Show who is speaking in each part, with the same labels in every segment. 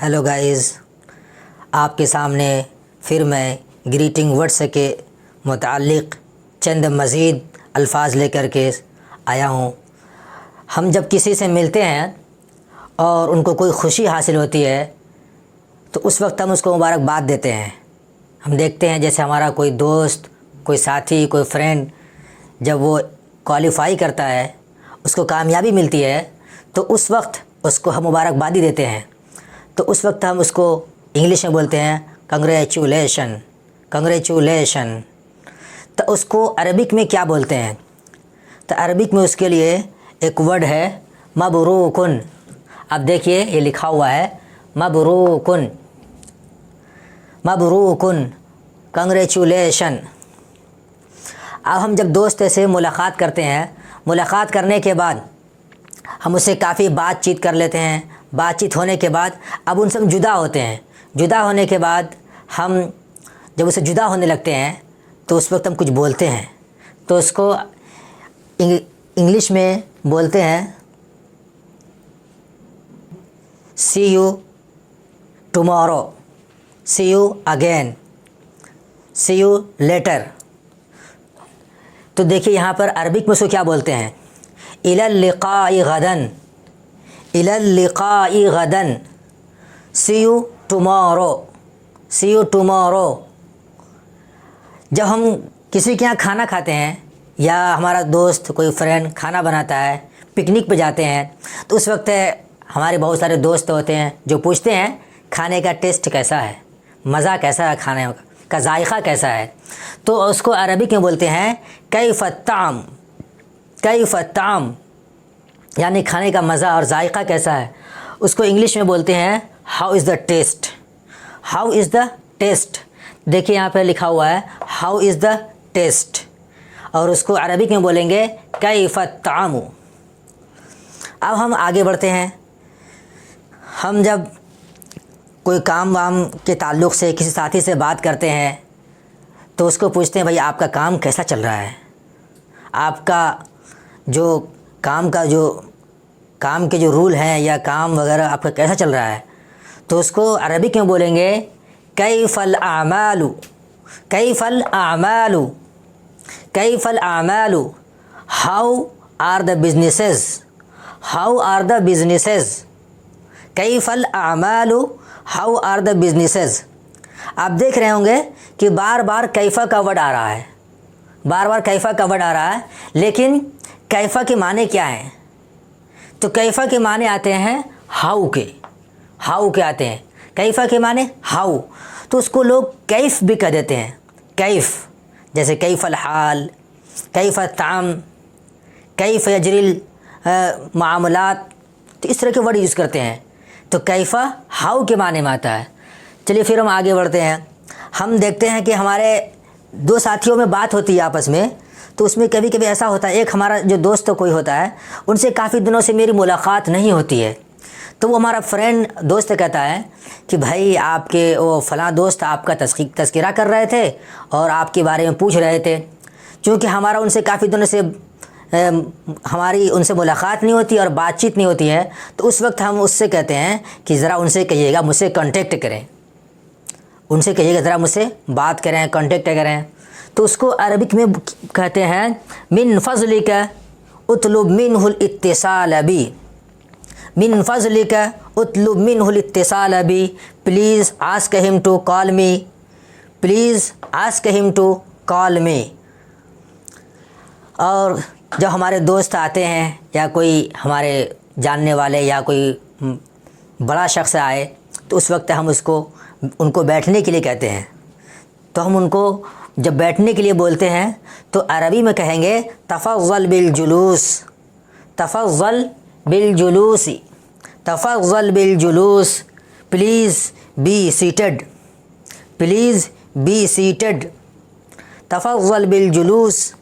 Speaker 1: Hello guys, आपके सामने फिर मैं ग्रीटिंग वर्ड्स के मुताल्लिक़ चंद मज़ीद अल्फाज लेकर के आया हूँ। हम जब किसी से मिलते हैं और उनको कोई खुशी हासिल होती है तो उस वक्त हम उसको मुबारकबाद देते हैं। हम देखते हैं जैसे हमारा कोई दोस्त, कोई साथी, कोई फ्रेंड जब वो क्वालिफ़ाई करता है, उसको कामयाबी मिलती है तो उस वक्त उसको हम मुबारकबादी देते हैं। तो उस वक्त हम उसको इंग्लिश में बोलते हैं कंग्रेचुलेशन, कंग्रेचुलेशन। तो उसको अरबिक में क्या बोलते हैं? तो अरबिक में उसके लिए एक वर्ड है मबरूकुन। अब देखिए ये लिखा हुआ है मबरूकुन, मबरूकुन, कंग्रेचुलेशन। अब हम जब दोस्त से मुलाक़ात करते हैं, मुलाक़ात करने के बाद हम उससे काफ़ी बातचीत कर लेते हैं। बातचीत होने के बाद अब उनसे हम जुदा होते हैं। जुदा होने के बाद हम जब उससे जुदा होने लगते हैं तो उस वक्त हम कुछ बोलते हैं, तो उसको इंग्लिश में बोलते हैं see you tomorrow, see you again, see you later. तो देखिए यहाँ पर अरबिक में उसको क्या बोलते हैं, इलल लिक़ाई गदन, इलल लिक़ाई गदन, see you tomorrow, see you tomorrow. जब हम किसी के यहाँ खाना खाते हैं या हमारा दोस्त कोई फ्रेंड खाना बनाता है, पिकनिक पे जाते हैं, तो उस वक्त हमारे बहुत सारे दोस्त होते हैं जो पूछते हैं खाने का टेस्ट कैसा है, मज़ा कैसा है, खाने का जायका कैसा है। तो उसको अरबिक में बोलते हैं कैफ़ अत्ताम, कैफ़ अत्ताम, यानी खाने का मज़ा और जायका कैसा है। उसको इंग्लिश में बोलते हैं how is the taste, how is the taste. देखिए यहाँ पे लिखा हुआ है हाउ इज़ द टेस्ट, और उसको अरबिक में बोलेंगे कैफ़ अत्ताम। अब हम आगे बढ़ते हैं। हम जब कोई काम वाम के ताल्लुक़ से किसी साथी से बात करते हैं तो उसको पूछते हैं भाई आपका काम कैसा चल रहा है, आपका जो काम के जो रूल हैं या काम वगैरह आपका कैसा चल रहा है। तो उसको अरबिक में बोलेंगे कैफ़ल आमालु, कैफ़ल आमालु, कैफ़ल आमालु, how are the businesses, how are the businesses, कैफ़ल आमालु, हाउ आर द बिजनेसेस। आप देख रहे होंगे कि बार बार कैफ़ा का वर्ड आ रहा है, बार बार कैफ़ा का वर्ड आ रहा है, लेकिन कैफ़ा के माने क्या हैं? तो कैफ़ा के माने आते हैं हाउ के, हाउ के आते हैं। कैफ़ा के माने हाउ, तो उसको लोग कैफ़ भी कह देते हैं, कैफ़। जैसे कैफ़ल हाल, कैफ़ ताम, कैफ़ यजरिल मामलात, तो इस तरह के वर्ड यूज़ करते हैं। तो कैफ़ा हाउ के माने में आता है। चलिए फिर हम आगे बढ़ते हैं। हम देखते हैं कि हमारे दो साथियों में बात होती है आपस में, तो उसमें कभी कभी ऐसा होता है, एक हमारा जो दोस्त कोई होता है उनसे काफ़ी दिनों से मेरी मुलाकात नहीं होती है, तो वो हमारा फ्रेंड दोस्त कहता है कि भाई आपके वो फ़लाँ दोस्त आपका तज़किरा कर रहे थे और आपके बारे में पूछ रहे थे। चूँकि हमारा उनसे काफ़ी दिनों से हमारी उनसे मुलाकात नहीं होती और बातचीत नहीं होती है, तो उस वक्त हम उससे कहते हैं कि ज़रा उनसे कहिएगा मुझसे कांटेक्ट करें, उनसे कहिएगा ज़रा मुझसे बात करें, कांटेक्ट करें। तो उसको अरबिक में कहते हैं मिन फ़ज़लिका उतलुब मिनहुल इत्तिसाल बी, मिन फ़ज़लिका उतलुब मिनहुल इत्तिसाल बी, please ask him to call me, please ask him to call me. और जब हमारे दोस्त आते हैं या कोई हमारे जानने वाले या कोई बड़ा शख्स आए तो उस वक्त हम उनको बैठने के लिए कहते हैं। तो हम उनको जब बैठने के लिए बोलते हैं तो अरबी में कहेंगे तफ़ज़्ज़ल बिल जुलूस, तफ़ज़्ज़ल बिल जुलूसी, तफ़ज़्ज़ल बिल जुलूस, please be seated, please be seated, तफ़ज़्ज़ल बिल जुलूस,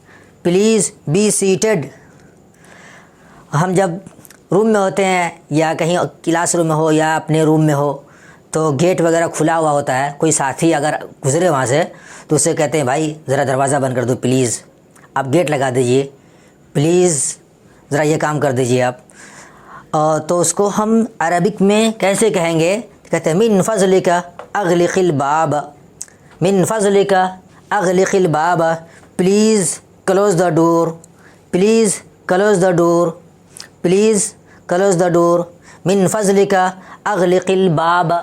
Speaker 1: प्लीज़ बी सीटेड। हम जब रूम में होते हैं या कहीं क्लास रूम में हो या अपने रूम में हो तो गेट वगैरह खुला हुआ होता है, कोई साथी अगर गुज़रे वहाँ से तो उससे कहते हैं भाई ज़रा दरवाज़ा बंद कर दो प्लीज़, आप गेट लगा दीजिए प्लीज़, ज़रा ये काम कर दीजिए आप। तो उसको हम अरबिक में कैसे कहेंगे کہتے ہیں من فضلک اغلق الباب، من فضلک اغلق الباب، please close the door, please close the door, please close the door, من فضلک اغلق الباب.